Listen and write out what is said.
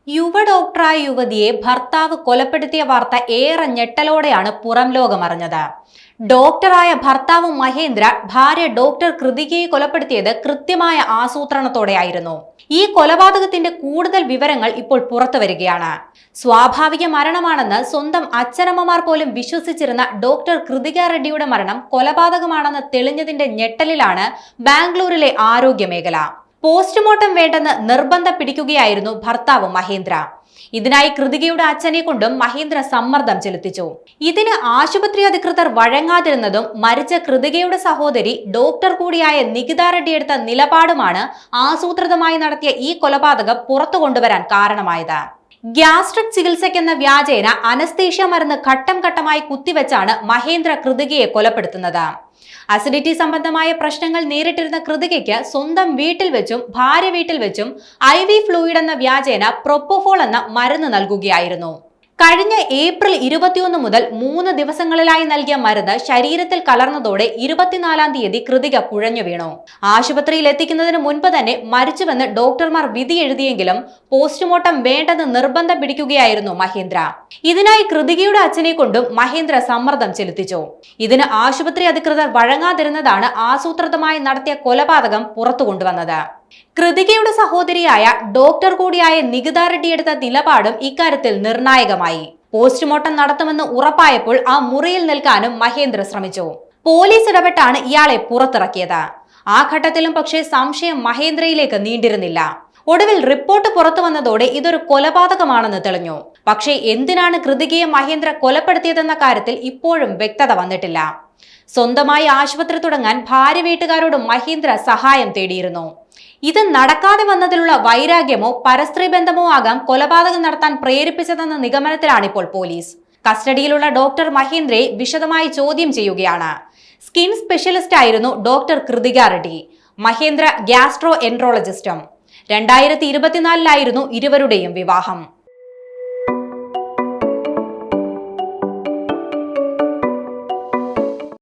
യുവ ഡോക്ടറായ യുവതിയെ ഭർത്താവ് കൊലപ്പെടുത്തിയ വാർത്ത ഏറെ ഞെട്ടലോടെയാണ് പുറം ലോകമറിഞ്ഞത്. ഡോക്ടറായ ഭർത്താവ് മഹേന്ദ്ര ഭാര്യ ഡോക്ടർ കൃതികയെ കൊലപ്പെടുത്തിയത് കൃത്യമായ ആസൂത്രണത്തോടെയായിരുന്നു. ഈ കൊലപാതകത്തിന്റെ കൂടുതൽ വിവരങ്ങൾ ഇപ്പോൾ പുറത്തു വരികയാണ്. സ്വാഭാവിക മരണമാണെന്ന് സ്വന്തം അച്ഛനമ്മമാർ പോലും വിശ്വസിച്ചിരുന്ന ഡോക്ടർ കൃതിക റെഡ്ഡിയുടെ മരണം കൊലപാതകമാണെന്ന് തെളിഞ്ഞതിന്റെ ഞെട്ടലിലാണ് ബാംഗ്ലൂരിലെ ആരോഗ്യ മേഖല. പോസ്റ്റ്മോർട്ടം വേണ്ടെന്ന് നിർബന്ധം പിടിക്കുകയായിരുന്നു ഭർത്താവ് മഹേന്ദ്ര. ഇതിനായി കൃതികയുടെ അച്ഛനെ കൊണ്ടും മഹേന്ദ്ര സമ്മർദ്ദം ചെലുത്തിച്ചു. ഇതിന് ആശുപത്രി അധികൃതർ വഴങ്ങാതിരുന്നതും മരിച്ച കൃതികയുടെ സഹോദരി ഡോക്ടർ കൂടിയായ നികിത റെഡ്ഡി എടുത്ത നിലപാടുമാണ് ആസൂത്രിതമായി നടത്തിയ ഈ കൊലപാതകം പുറത്തു കൊണ്ടുവരാൻ കാരണമായത്. ഗ്യാസ്ട്രിക് ചികിത്സയ്ക്കെന്ന വ്യാജേന അനസ്തേഷ്യ മരുന്ന് ഘട്ടം ഘട്ടമായി കുത്തിവെച്ചാണ് മഹേന്ദ്ര കൃതികയെ കൊലപ്പെടുത്തുന്നത്. അസിഡിറ്റി സംബന്ധമായ പ്രശ്നങ്ങൾ നേരിട്ടിരുന്ന കൃതികയ്ക്ക് സ്വന്തം വീട്ടിൽ വെച്ചും ഭാര്യ വീട്ടിൽ വെച്ചും IV ഫ്ലൂയിഡ് എന്ന വ്യാജേന പ്രൊപ്പോഫോൾ എന്ന മരുന്ന് നൽകുകയായിരുന്നു. കഴിഞ്ഞ ഏപ്രിൽ 21 മുതൽ 3 ദിവസങ്ങളിലായി നൽകിയ മരുന്ന് ശരീരത്തിൽ കലർന്നതോടെ 24-ാം തീയതി കൃതിക കുഴഞ്ഞു വീണു. ആശുപത്രിയിൽ എത്തിക്കുന്നതിന് മുൻപ് തന്നെ മരിച്ചുവെന്ന് ഡോക്ടർമാർ വിധി എഴുതിയെങ്കിലും പോസ്റ്റ്മോർട്ടം വേണ്ടെന്ന് നിർബന്ധം പിടിക്കുകയായിരുന്നു മഹേന്ദ്ര. ഇതിനായി കൃതികയുടെ അച്ഛനെ കൊണ്ടും മഹേന്ദ്ര സമ്മർദ്ദം ചെലുത്തിച്ചു. ഇതിന് ആശുപത്രി അധികൃതർ വഴങ്ങാതിരുന്നതാണ് ആസൂത്രിതമായി നടത്തിയ കൊലപാതകം പുറത്തു കൊണ്ടുവന്നത്. കൃതികയുടെ സഹോദരിയായ ഡോക്ടർ കൂടിയായ നികിത റെഡ്ഡി എടുത്ത നിലപാടും ഇക്കാര്യത്തിൽ നിർണായകമായി. പോസ്റ്റ്മോർട്ടം നടത്തുമെന്ന് ഉറപ്പായപ്പോൾ ആ മുറിയിൽ നിൽക്കാനും മഹേന്ദ്ര ശ്രമിച്ചു. പോലീസ് ഇടപെട്ടാണ് ഇയാളെ പുറത്തിറക്കിയത്. ആ ഘട്ടത്തിലും പക്ഷേ സംശയം മഹേന്ദ്രയിലേക്ക് നീണ്ടിരുന്നില്ല. ഒടുവിൽ റിപ്പോർട്ട് പുറത്തു വന്നതോടെ ഇതൊരു കൊലപാതകമാണെന്ന് തെളിഞ്ഞു. പക്ഷേ എന്തിനാണ് കൃതികയെ മഹേന്ദ്ര കൊലപ്പെടുത്തിയതെന്ന കാര്യത്തിൽ ഇപ്പോഴും വ്യക്തത വന്നിട്ടില്ല. സ്വന്തമായി ആശുപത്രി തുടങ്ങാൻ ഭാര്യ വീട്ടുകാരോട് മഹേന്ദ്ര സഹായം തേടിയിരുന്നു. ഇത് നടക്കാതെ വന്നതിലുള്ള വൈരാഗ്യമോ പരസ്ത്രീ ബന്ധമോ ആകാം കൊലപാതകം നടത്താൻ പ്രേരിപ്പിച്ചതെന്ന നിഗമനത്തിലാണിപ്പോൾ പോലീസ്. കസ്റ്റഡിയിലുള്ള ഡോക്ടർ മഹേന്ദ്രയെ വിശദമായി ചോദ്യം ചെയ്യുകയാണ്. സ്കിൻ സ്പെഷ്യലിസ്റ്റ് ആയിരുന്നു ഡോക്ടർ കൃതിക റെഡ്ഡി. മഹേന്ദ്ര ഗ്യാസ്ട്രോ എൻട്രോളജിസ്റ്റും. 2024-ലായിരുന്നു ഇരുവരുടെയും വിവാഹം.